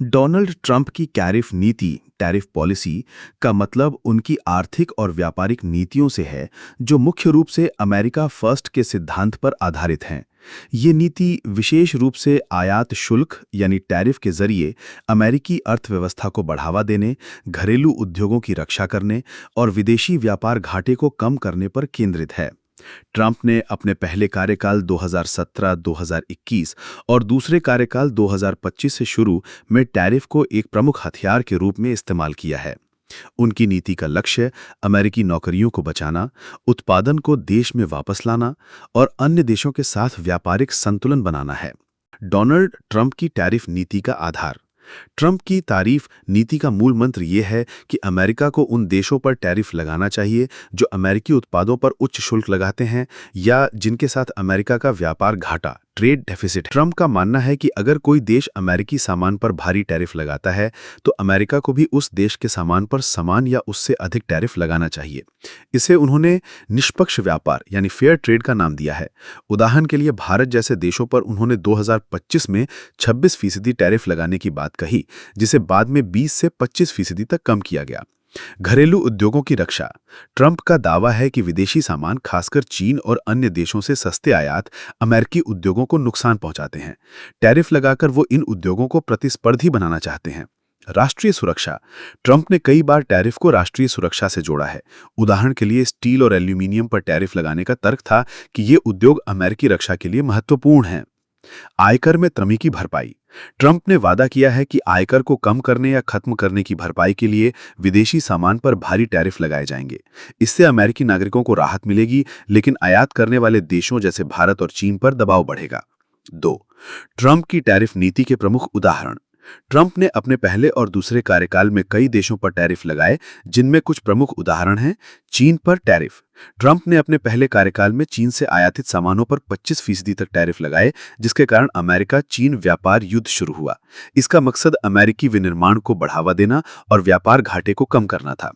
Donald Trump की tariff policy का मतलब उनकी आर्थिक और व्यापारिक नीतियों से है, जो मुख्य रूप से अमेरिका फर्स्ट के सिद्धांत पर आधारित हैं। ये नीति विशेष रूप से आयात शुल्क यानी टैरिफ के जरिए अमेरिकी अर्थव्यवस्था को बढ़ावा देने, घरेलू उद्योगों की रक्षा करने और विदेशी व्यापार घाटे को कम करने पर केंद्रित है। ट्रंप ने अपने पहले कार्यकाल 2017-2021 और दूसरे कार्यकाल 2025 से शुरू में टैरिफ को एक प्रमुख हथियार के रूप में इस्तेमाल किया है। उनकी नीति का लक्ष्य अमेरिकी नौकरियों को बचाना, उत्पादन को देश में वापस लाना और अन्य देशों के साथ व्यापारिक संतुलन बनाना है। डोनाल्ड ट्रंप की टैरिफ नीति का आधार। ट्रंप की तारीफ नीति का मूल मंत्र यह है कि अमेरिका को उन देशों पर टैरिफ लगाना चाहिए जो अमेरिकी उत्पादों पर उच्च शुल्क लगाते हैं या जिनके साथ अमेरिका का व्यापार घाटा ट्रेड डेफिसिट। ट्रंप का मानना है कि अगर कोई देश अमेरिकी सामान पर भारी टैरिफ लगाता है तो अमेरिका को भी उस देश के सामान पर समान या उससे अधिक टैरिफ लगाना चाहिए। इसे उन्होंने निष्पक्ष व्यापार यानी फेयर ट्रेड का नाम दिया है। उदाहरण के लिए भारत जैसे देशों पर उन्होंने 2025 में 26% टैरिफ लगाने की बात कही, जिसे बाद में 20 से 25% तक कम किया गया। घरेलू उद्योगों की रक्षा। ट्रंप का दावा है कि विदेशी सामान, खासकर चीन और अन्य देशों से सस्ते आयात अमेरिकी उद्योगों को नुकसान पहुंचाते हैं। टैरिफ लगाकर वो इन उद्योगों को प्रतिस्पर्धी बनाना चाहते हैं। राष्ट्रीय सुरक्षा। ट्रंप ने कई बार टैरिफ को राष्ट्रीय सुरक्षा से जोड़ा है। उदाहरण के लिए स्टील और एल्यूमीनियम पर टैरिफ लगाने का तर्क था कि ये उद्योग अमेरिकी रक्षा के लिए महत्वपूर्ण हैं। आयकर में कमी की भरपाई। ट्रंप ने वादा किया है कि आयकर को कम करने या खत्म करने की भरपाई के लिए विदेशी सामान पर भारी टैरिफ लगाए जाएंगे। इससे अमेरिकी नागरिकों को राहत मिलेगी, लेकिन आयात करने वाले देशों जैसे भारत और चीन पर दबाव बढ़ेगा। 2. ट्रंप की टैरिफ नीति के प्रमुख उदाहरण। ट्रंप ने अपने पहले और दूसरे कार्यकाल में कई देशों पर टैरिफ लगाए, जिनमें कुछ प्रमुख उदाहरण हैं। चीन पर टैरिफ। ट्रंप ने अपने पहले कार्यकाल में चीन से आयातित सामानों पर 25% तक टैरिफ लगाए, जिसके कारण अमेरिका चीन व्यापार युद्ध शुरू हुआ। इसका मकसद अमेरिकी विनिर्माण को बढ़ावा देना और व्यापार घाटे को कम करना था।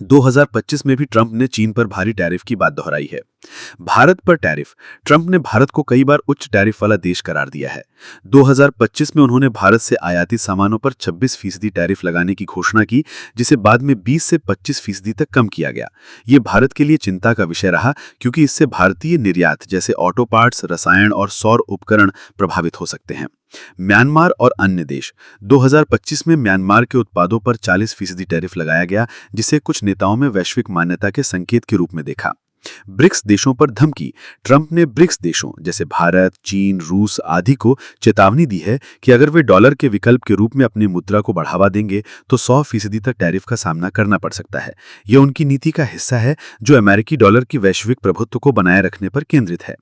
2025 में भी ट्रंप ने चीन पर भारी टैरिफ की बात दोहराई है। भारत पर टैरिफ। ट्रंप ने भारत को कई बार उच्च टैरिफ वाला देश करार दिया है। 2025 में उन्होंने भारत से आयातित सामानों पर 26% टैरिफ लगाने की घोषणा की, जिसे बाद में 20 से 25% तक कम किया गया। ये भारत के लिए चिंता का विषय रहा, क्योंकि इससे भारतीय निर्यात जैसे ऑटो पार्ट्स, रसायन और सौर उपकरण प्रभावित हो सकते हैं। म्यांमार और अन्य देश। 2025 में म्यांमार के उत्पादों पर 40% टैरिफ लगाया गया, जिसे कुछ नेताओं में वैश्विक मान्यता के संकेत के रूप में देखा। ब्रिक्स देशों पर धमकी। ट्रंप ने ब्रिक्स देशों जैसे भारत, चीन, रूस आदि को चेतावनी दी है कि अगर वे डॉलर के विकल्प के रूप में अपनी मुद्रा को बढ़ावा देंगे तो 100% तक टैरिफ का सामना करना पड़ सकता है। यह उनकी नीति का हिस्सा है, जो अमेरिकी डॉलर की वैश्विक प्रभुत्व को बनाए रखने पर केंद्रित है।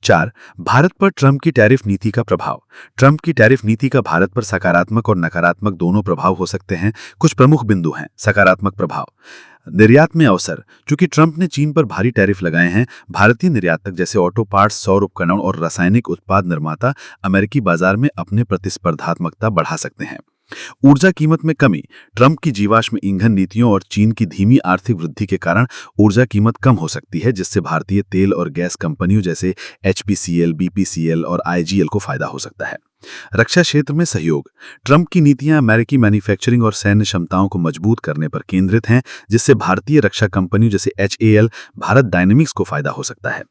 4. भारत पर ट्रंप की टैरिफ नीति का प्रभाव। ट्रंप की टैरिफ नीति का भारत पर सकारात्मक और नकारात्मक दोनों प्रभाव हो सकते हैं। कुछ प्रमुख बिंदु हैं। सकारात्मक प्रभाव। निर्यात में अवसर। चूंकि ट्रंप ने चीन पर भारी टैरिफ लगाए हैं, भारतीय निर्यातक जैसे ऑटो पार्ट्स, सौर उपकरण और रासायनिक उत्पाद निर्माता अमेरिकी बाजार में अपने प्रतिस्पर्धात्मकता बढ़ा सकते हैं। ऊर्जा कीमत में कमी। ट्रंप की जीवाश्म ईंधन नीतियों और चीन की धीमी आर्थिक वृद्धि के कारण ऊर्जा कीमत कम हो सकती है, जिससे भारतीय तेल और गैस कंपनियों जैसे एचपीसीएल, बीपीसीएल और आईजीएल को फायदा हो सकता है। रक्षा क्षेत्र में सहयोग। ट्रंप की नीतियां अमेरिकी मैन्युफैक्चरिंग और सैन्य क्षमताओं को मजबूत करने पर केंद्रित हैं, जिससे भारतीय रक्षा कंपनियों जैसे एचएएल, भारत डायनेमिक्स को फायदा हो सकता है।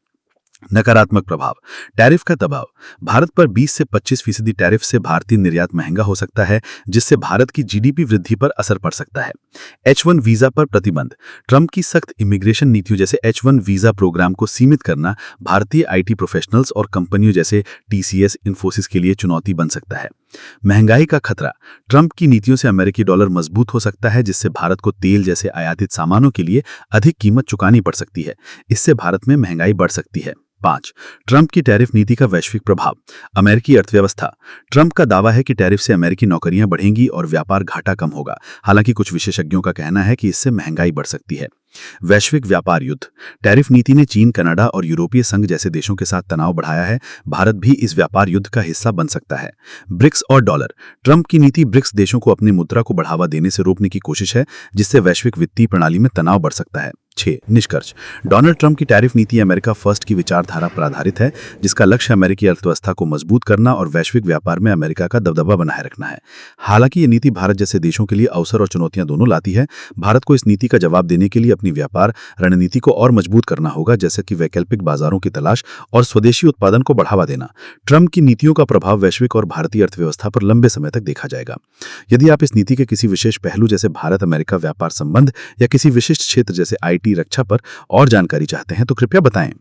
नकारात्मक प्रभाव। टैरिफ का दबाव। भारत पर 20 से 25% टैरिफ से भारतीय निर्यात महंगा हो सकता है, जिससे भारत की जीडीपी वृद्धि पर असर पड़ सकता है। H1 वीजा पर प्रतिबंध। ट्रंप की सख्त इमिग्रेशन नीतियों जैसे H1 वीजा प्रोग्राम को सीमित करना भारतीय आईटी प्रोफेशनल्स और कंपनियों जैसे टीसीएस, इन्फोसिस के लिए चुनौती बन सकता है। महंगाई का खतरा। ट्रंप की नीतियों से अमेरिकी डॉलर मजबूत हो सकता है, जिससे भारत को तेल जैसे आयातित सामानों के लिए अधिक कीमत चुकानी पड़ सकती है। इससे भारत में महंगाई बढ़ सकती है। 5. ट्रंप की टैरिफ नीति का वैश्विक प्रभाव। अमेरिकी अर्थव्यवस्था। ट्रंप का दावा है कि टैरिफ से अमेरिकी नौकरियां बढ़ेंगी और व्यापार घाटा कम होगा। हालांकि कुछ विशेषज्ञों का कहना है कि इससे महंगाई बढ़ सकती है। वैश्विक व्यापार युद्ध। टैरिफ नीति ने चीन, कनाडा और यूरोपीय संघ जैसे देशों के साथ तनाव बढ़ाया है। भारत भी इस व्यापार युद्ध का हिस्सा बन सकता है। ब्रिक्स और डॉलर। ट्रंप की नीति ब्रिक्स देशों को अपनी मुद्रा को बढ़ावा देने से रोकने की कोशिश है, जिससे वैश्विक वित्तीय प्रणाली में तनाव बढ़ सकता है। 6 निष्कर्ष। डोनाल्ड ट्रंप की टैरिफ नीति अमेरिका फर्स्ट की विचारधारा पर आधारित है, जिसका लक्ष्य अमेरिकी अर्थव्यवस्था को मजबूत करना और वैश्विक व्यापार में अमेरिका का दबदबा बनाए रखना है। हालांकि ये नीति भारत जैसे देशों के लिए अवसर और चुनौतियां दोनों लाती है। भारत को इस नीति का जवाब देने के लिए अपनी व्यापार रणनीति को और मजबूत करना होगा, जैसे कि वैकल्पिक बाजारों की तलाश और स्वदेशी उत्पादन को बढ़ावा देना। ट्रंप की नीतियों का प्रभाव वैश्विक और भारतीय अर्थव्यवस्था पर लंबे समय तक देखा जाएगा। यदि आप इस नीति के किसी विशेष पहलू जैसे भारत अमेरिका व्यापार संबंध या किसी विशिष्ट क्षेत्र जैसे IT, रक्षा पर और जानकारी चाहते हैं तो कृपया बताएं।